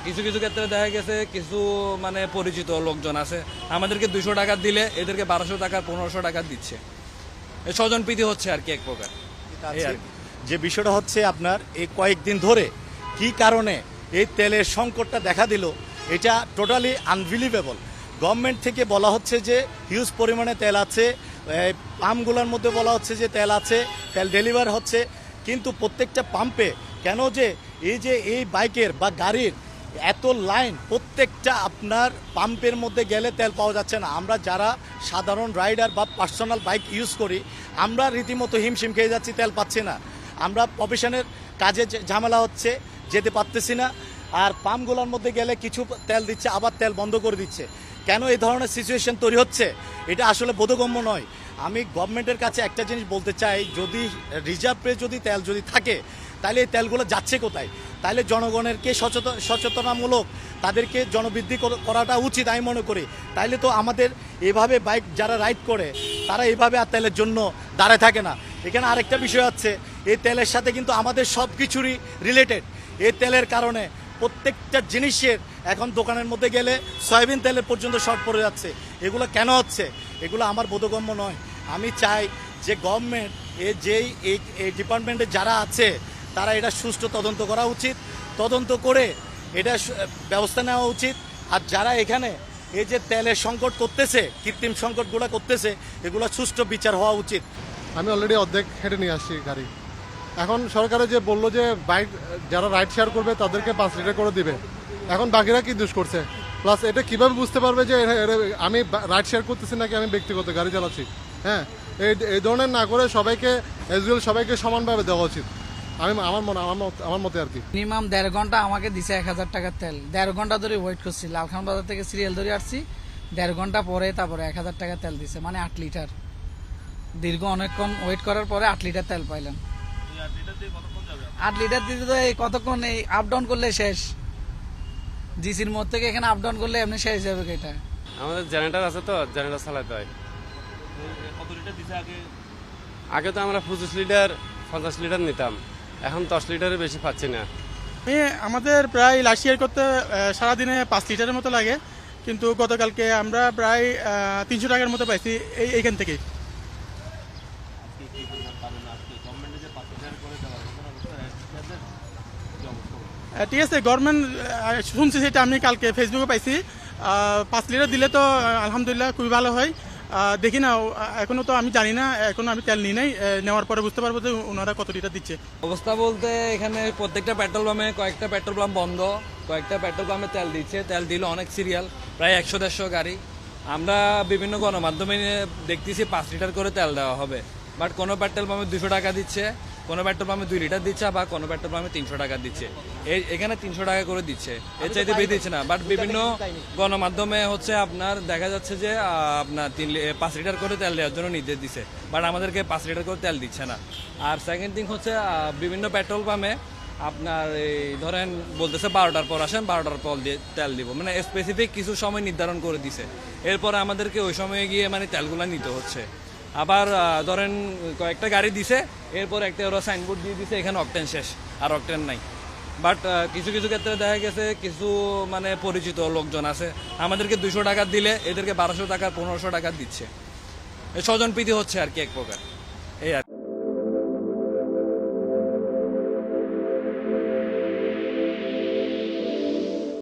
কিছু কিছু ক্ষেত্রে দেখা গেছে কিছু মানে পরিচিত লোকজন আছে আমাদেরকে 200 টাকা দিলে এদেরকে 1200 টাকা 1500 টাকা দিচ্ছে। স্বজনপ্রীতি হচ্ছে আর কি এক প্রকার। এই আর কি। যে বিষয়টা হচ্ছে আপনার এই কয়েকদিন ধরে কি কারণে এই তেলের সংকটটা দেখা দিল, এটা টোটালি আনবিলিভেবল। গভর্নমেন্ট থেকে বলা হচ্ছে যে হিউজ পরিমাণে তেল আছে, পাম্পগুলোর মধ্যে বলা হচ্ছে যে তেল আছে, তেল ডেলিভার হচ্ছে, কিন্তু প্রত্যেকটা পাম্পে কেন যে এই বাইকের বা গাড়ির এত লাইন, প্রত্যেকটা আপনার পাম্পের মধ্যে গেলে তেল পাওয়া যাচ্ছে না। আমরা যারা সাধারণ রাইডার বা পার্সোনাল বাইক ইউজ করি, আমরা রীতিমতো হিমশিম খেয়ে যাচ্ছি, তেল পাচ্ছি না। আমরা প্রফেশনের কাজে ঝামেলা হচ্ছে, যেতে পারতেছি না। আর পাম্পগুলোর মধ্যে গেলে কিছু তেল দিচ্ছে, আবার তেল বন্ধ করে দিচ্ছে। কেন এই ধরনের সিচুয়েশন তৈরি হচ্ছে, এটা আসলে বোধগম্য নয়। আমি গভর্নমেন্টের কাছে একটা জিনিস বলতে চাই, যদি রিজার্ভে যদি তেল যদি থাকে, তাহলে এই তেলগুলো যাচ্ছে কোথায়? তাহলে জনগণেরকে সচেতনামূলক তাদেরকে জনবৃদ্ধি করাটা উচিত আমি মনে করি। তাইলে তো আমাদের এভাবে বাইক যারা রাইড করে তারা এইভাবে আর তেলের জন্য দাঁড়ায় থাকে না। এখানে আরেকটা বিষয় আছে, এই তেলের সাথে কিন্তু আমাদের সব কিছুরই রিলেটেড। এই তেলের কারণে প্রত্যেকটা জিনিসের এখন দোকানের মধ্যে গেলে সয়াবিন তেলের পর্যন্ত শর্ট পড়ে যাচ্ছে। এগুলো কেন হচ্ছে? এগুলো আমার বোধগম্য নয়। আমি চাই যে গভর্নমেন্ট এই ডিপার্টমেন্টে যারা আছে তারা এটা সুষ্ঠু তদন্ত করা উচিত, তদন্ত করে এটা ব্যবস্থা নেওয়া উচিত। আর যারা এখানে এই যে তেলের সংকট করতেছে, কৃত্রিম সংকটগুলো করতেছে, এগুলো সুষ্ঠু বিচার হওয়া উচিত। আমি অলরেডি অর্ধেক হেঁটে নিয়ে আসছি গাড়ি। এখন সরকারে যে বললো যে বাইক যারা রাইড শেয়ার করবে তাদেরকে 5 লিটার করে দিবে, এখন বাকিরা কি দোষ করছে? প্লাস এটা কিভাবে বুঝতে পারবে যে আমি রাইড শেয়ার করতেছি নাকি আমি ব্যক্তিগত গাড়ি চালাচ্ছি? হ্যাঁ, এই ধরনের না করে সবাইকে সবাইকে সমানভাবে দেওয়া উচিত। আমার মতে আর কি। মিনিমাম 1.5 ঘন্টা আমাকে দিছে 1000 টাকার তেল। 1.5 ঘন্টা ধরে ওয়েট করছি, লালখান বাজার থেকে সিরিয়াল ধরে আসছি। 1.5 ঘন্টা পরে তারপরে 1000 টাকা তেল দিছে, মানে 8 লিটার। দীর্ঘ অনেকক্ষণ ওয়েট করার পরে 8 লিটার তেল পাইলাম। 8 লিটার দিতে তো এই কতক্ষণ, এই আপ ডাউন করলে শেষ। জিসির মোড় থেকে এখানে আপ ডাউন করলে এমনি শেষ যাবে এটা। আমাদের জেনারেটর আছে তো, জেনারেটর চালাতে হয়। কত লিটার দিছে আগে? আগে তো আমরা 25 লিটার 50 লিটার নিতাম, এখন 10 লিটারের বেশি পাচ্ছি না। আমাদের প্রায় লাস্ট ইয়ার করতে সারাদিনে 5 লিটারের মতো লাগে, কিন্তু গতকালকে আমরা প্রায় 300 টাকার মতো পাইছি এইখান থেকে। ঠিক আছে, গভর্নমেন্ট শুনছি, সেটা আমি কালকে ফেসবুকে পাইছি। 5 লিটার দিলে তো আলহামদুলিল্লাহ খুবই ভালো হয়। দেখি না, এখনো তো আমি জানি না, এখনো আমি তেল নিই নাই। নেওয়ার পরে বুঝতে পারবো যে ওনারা কত লিটার দিচ্ছে। অবস্থা বলতে এখানে প্রত্যেকটা পেট্রোল পাম্পে কয়েকটা পেট্রোল পাম্প বন্ধ, কয়েকটা পেট্রোল পাম্পে তেল দিচ্ছে। তেল দিল অনেক সিরিয়াল, প্রায় 100-150 গাড়ি। আমরা বিভিন্ন গণমাধ্যমে দেখতেছি 5 লিটার করে তেল দেওয়া হবে, বাট কোনো পেট্রোল পাম্পে 200 টাকা দিচ্ছে, কোনো পেট্রোল পাম্পে 2 লিটার দিচ্ছে, বা কোনো পেট্রোল পাম্পে 300 টাকা দিচ্ছে। এখানে 300 টাকা করে দিচ্ছে, এর চাইতে বেশি দিচ্ছে না। বাট বিভিন্ন গণমাধ্যমে হচ্ছে আপনার দেখা যাচ্ছে যে আপনার 5 লিটার করে তেল দেওয়ার জন্য নির্দেশ দিচ্ছে, বাট আমাদেরকে 5 লিটার করে তেল দিচ্ছে না। আর সেকেন্ড থিং হচ্ছে বিভিন্ন পেট্রোল পাম্পে আপনার এই ধরেন বলতেছে 12টার পর আসেন, 12টার পর দিয়ে তেল দিব, মানে স্পেসিফিক কিছু সময় নির্ধারণ করে দিছে। এরপরে আমাদেরকে ওই সময়ে গিয়ে মানে তেলগুলো নিতে হচ্ছে। আবার ধরেন কয়েকটা গাড়ি দিছে, এরপর একটা ওরা সাইনবোর্ড দিয়ে দিছে এখানে অকটেন শেষ, আর অকটেন নাই। বাট কিছু কিছু ক্ষেত্রে দেখা গেছে কিছু মানে পরিচিত লোকজন আছে আমাদেরকে 200 টাকা দিলে এদেরকে 1200 টাকা 1500 টাকা দিচ্ছে। স্বজনপ্রীতি হচ্ছে আর কি এক প্রকার।